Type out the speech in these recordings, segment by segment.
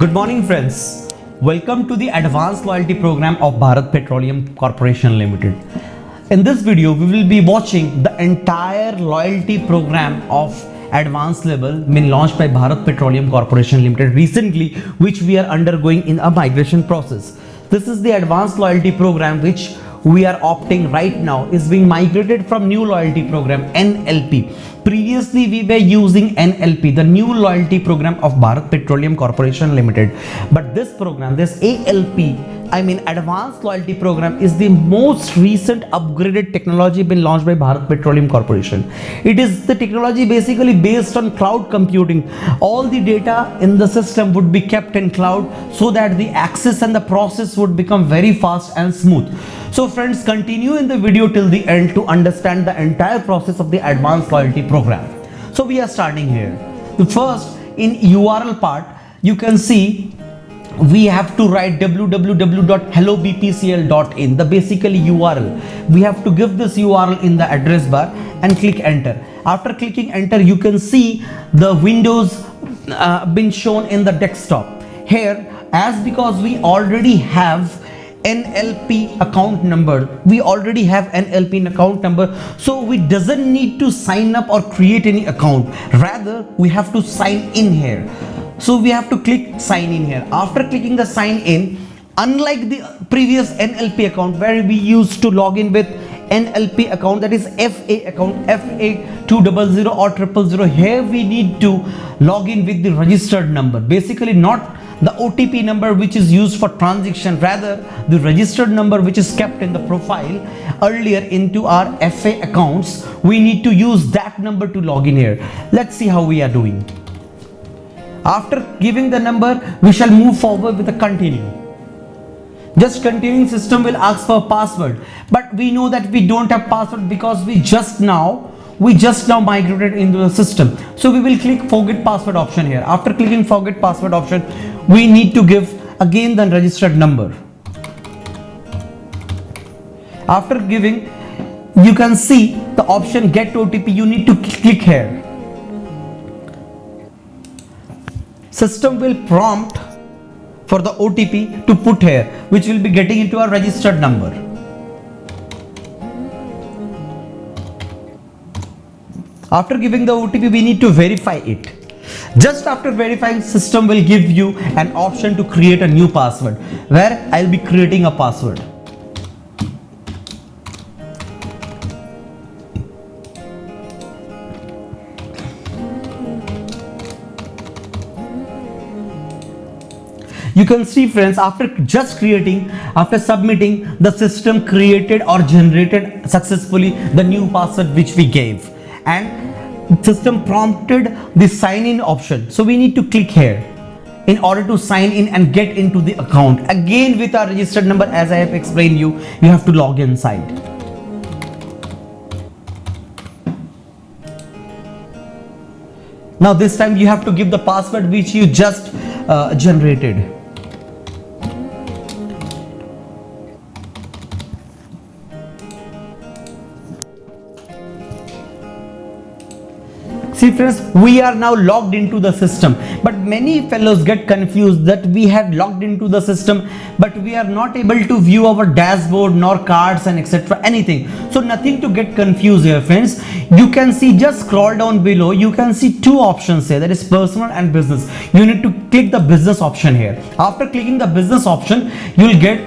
Good morning friends. Welcome to the Advanced Loyalty Program of Bharat Petroleum Corporation Limited. In this video, we will be watching the entire loyalty program of advanced level been launched by Bharat Petroleum Corporation Limited recently, which we are undergoing in a migration process. This is the advanced loyalty program which we are opting right now is being migrated from new loyalty program NLP. Previously we were using NLP, the new loyalty program of Bharat Petroleum Corporation Limited. But this program, this ALP, advanced loyalty program, is the most recent upgraded technology been launched by Bharat Petroleum Corporation. It is the technology basically based on cloud computing. All the data in the system would be kept in cloud so that the access and the process would become very fast and smooth. So friends, continue in the video till the end to understand the entire process of the advanced loyalty program. So we are starting here. The first, in URL part, you can see we have to write www.hellobpcl.in, the basically URL. We have to give this URL in the address bar and click enter. After clicking enter, you can see the windows been shown in the desktop. Here, as because we already have NLP account number, so we doesn't need to sign up or create any account. Rather, we have to sign in here. So we have to click sign in here. After clicking the sign in, unlike the previous NLP account where we used to log in with NLP account, that is FA account, FA200 or 000, here we need to log in with the registered number. Basically not the OTP number which is used for transaction, rather the registered number which is kept in the profile earlier into our FA accounts. We need to use that number to log in here. Let's see how we are doing. After giving the number, we shall move forward with the continue. Just continuing, system will ask for a password, but we know that we don't have password because we just now migrated into the system. So we will click forget password option here. After clicking forget password option, we need to give again the registered number. After giving, you can see the option get OTP. You need to click here. System will prompt for the OTP to put here, which will be getting into a registered number. After giving the OTP, we need to verify it. Just after verifying, system will give you an option to create a new password, where I'll be creating a password. You can see friends, after submitting, the system created or generated successfully the new password which we gave, and system prompted the sign in option. So we need to click here in order to sign in and get into the account. Again with our registered number, as I have explained you have to log inside. Now this time you have to give the password which you just generated. See friends, we are now logged into the system, but many fellows get confused that we had logged into the system, but we are not able to view our dashboard nor cards and etc. anything. So nothing to get confused here friends. You can see, just scroll down below, you can see two options here, that is personal and business. You need to click the business option here. After clicking the business option, you will get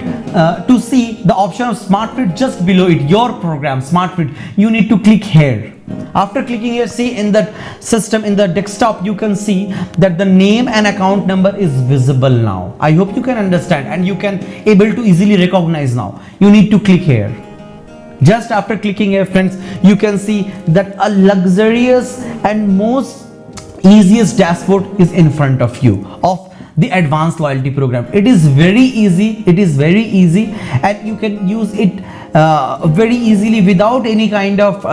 to see the option of SMARTFLEET just below it, your program SMARTFLEET. You need to click here. After clicking here, see in the system, in the desktop, you can see that the name and account number is visible now. I hope you can understand and you can able to easily recognize now. You need to click here. Just after clicking here friends, you can see that a luxurious and most easiest dashboard is in front of you of the advanced loyalty program. It is very easy, and you can use it very easily without any kind of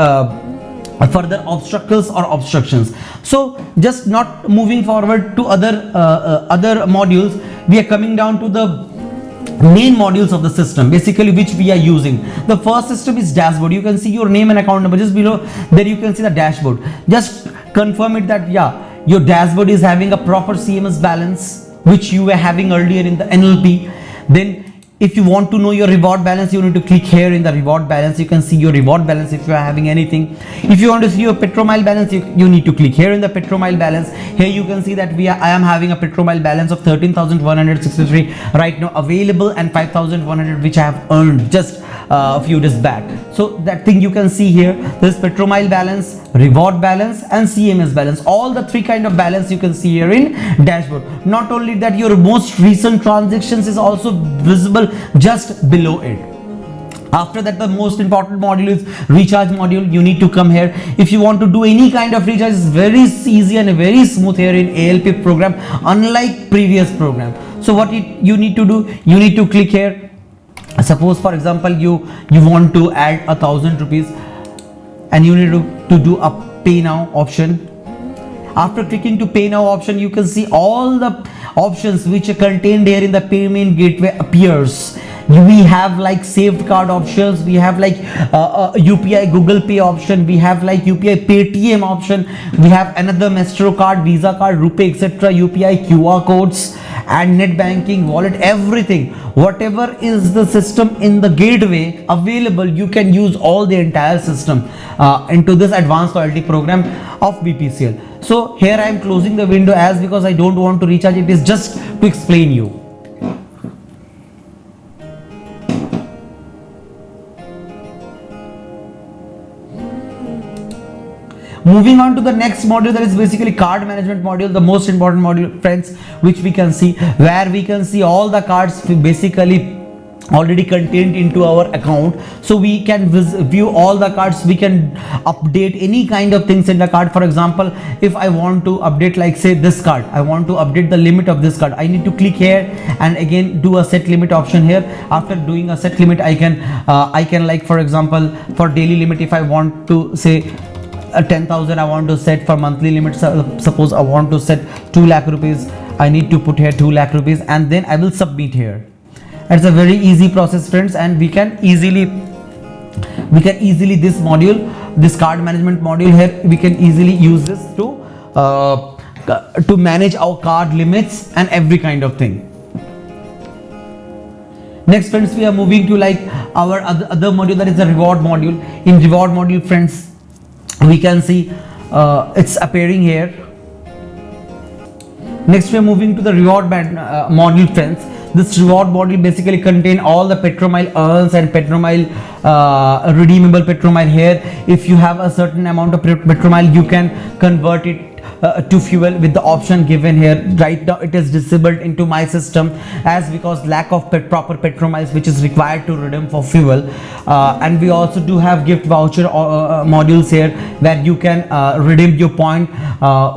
further obstructions. So just not moving forward to other modules, we are coming down to the main modules of the system basically which we are using. The first system is dashboard. You can see your name and account number. Just below there you can see the dashboard. Just confirm it that your dashboard is having a proper CMS balance which you were having earlier in the NLP. Then if you want to know your reward balance, you need to click here in the reward balance. You can see your reward balance if you are having anything. If you want to see your petrol mile balance, you need to click here in the petrol mile balance. Here you can see that I am having a petrol mile balance of 13,163 right now available, and 5,100 which I have earned just a few days back. So that thing you can see here, this petrol mile balance, reward balance and CMS balance, all the three kind of balance you can see here in dashboard. Not only that, your most recent transactions is also visible just below it. After that, the most important module is recharge module. You need to come here. If you want to do any kind of recharge, it's very easy and very smooth here in ALP program, unlike previous program. So what you need to do, you need to click here. Suppose for example you want to add 1,000 rupees and you need to do a pay now option. After clicking to pay now option, you can see all the options which are contained here in the payment gateway appears. We have like saved card options, we have like UPI Google Pay option, we have like UPI Paytm option, we have another MasterCard, Visa card, RuPay, etc., UPI QR codes and net banking, wallet, everything. Whatever is the system in the gateway available, you can use all the entire system into this advanced loyalty program of BPCL. So here I am closing the window as because I don't want to recharge. It is just to explain you. Moving on to the next module, that is basically card management module, the most important module, friends, which we can see, where we can see all the cards basically already contained into our account. So we can view all the cards, we can update any kind of things in the card. For example, if I want to update, like say this card, I want to update the limit of this card, I need to click here and again do a set limit option here. After doing a set limit, I can like for example for daily limit, if I want to say 10,000 I want to set. For monthly limit, suppose I want to set 2 lakh rupees, I need to put here 2 lakh rupees and then I will submit here. It's a very easy process, friends, and we can easily this module, this card management module here, we can easily use this to manage our card limits and every kind of thing. Next, friends, we are moving to like our other module, that is the reward module. In reward module, friends, we can see it's appearing here. Next, we are moving to the reward module, friends. This reward module basically contain all the petrol mile earns and petrol mile redeemable petrol mile here. If you have a certain amount of petrol mile, you can convert it to fuel with the option given here. Right now it is disabled into my system as because lack of proper petrol miles which is required to redeem for fuel. And we also do have gift voucher modules here where you can redeem your point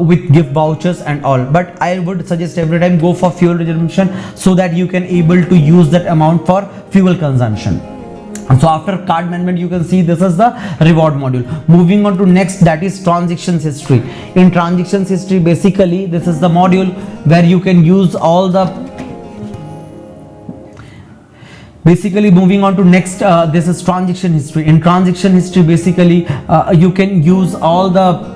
with gift vouchers and all. But I would suggest every time go for fuel redemption so that you can able to use that amount for fuel consumption. So after card management, you can see this is the reward module. Moving on to next, that is transactions history. In transactions history, basically this is the module where you can use all the moving on to next, this is transaction history. In transaction history, basically you can use all the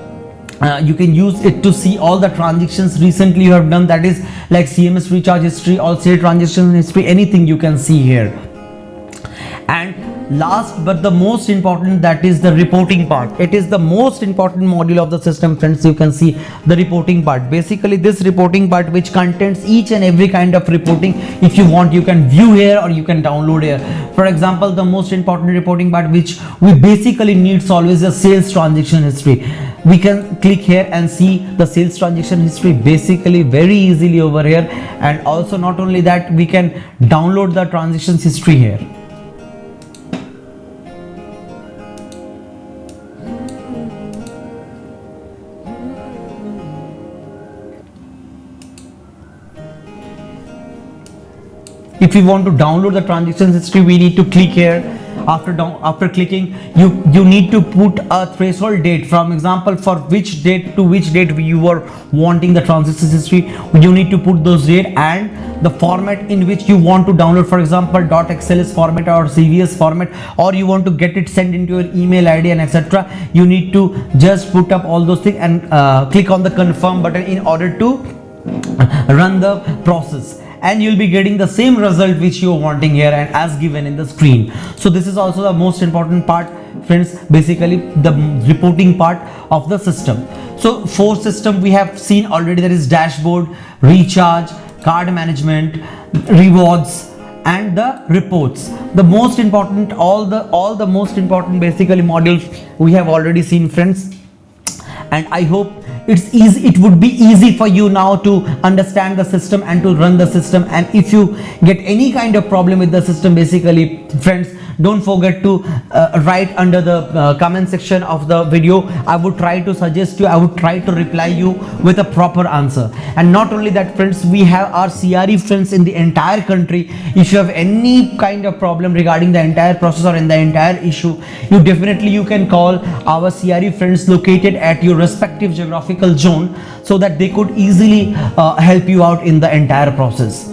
you can use it to see all the transactions recently you have done, that is like CMS recharge history or say transaction history, anything you can see here. And last but the most important, that is the reporting part. It is the most important module of the system, friends. You can see the reporting part. Basically this reporting part which contains each and every kind of reporting. If you want, you can view here or you can download here. For example, the most important reporting part which we basically need always a sales transaction history. We can click here and see the sales transaction history basically very easily over here. And also not only that, we can download the transactions history here. If we want to download the transactions history, we need to click here. After clicking, you need to put a threshold date. From example, for which date to which date you were wanting the transactions history, you need to put those date and the format in which you want to download. For example, .xls format or CVS format, or you want to get it sent into your email ID and etc. You need to just put up all those things and click on the confirm button in order to run the process, and you'll be getting the same result which you're wanting here and as given in the screen. So this is also the most important part, friends, basically the reporting part of the system. So 4 system we have seen already. There is dashboard, recharge, card management, rewards, and the reports. The most important, all the most important basically modules we have already seen, friends, and I hope it would be easy for you now to understand the system and to run the system. And if you get any kind of problem with the system, basically, friends, don't forget to write under the comment section of the video. I would try to suggest you, I would try to reply you with a proper answer. And not only that, friends, we have our CRE friends in the entire country. If you have any kind of problem regarding the entire process or in the entire issue, you can call our CRE friends located at your respective geographical zone, so that they could easily help you out in the entire process.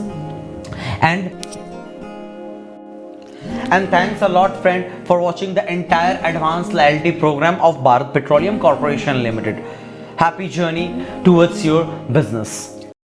And thanks a lot, friend, for watching the entire advanced loyalty program of Bharat Petroleum Corporation Limited. Happy journey towards your business.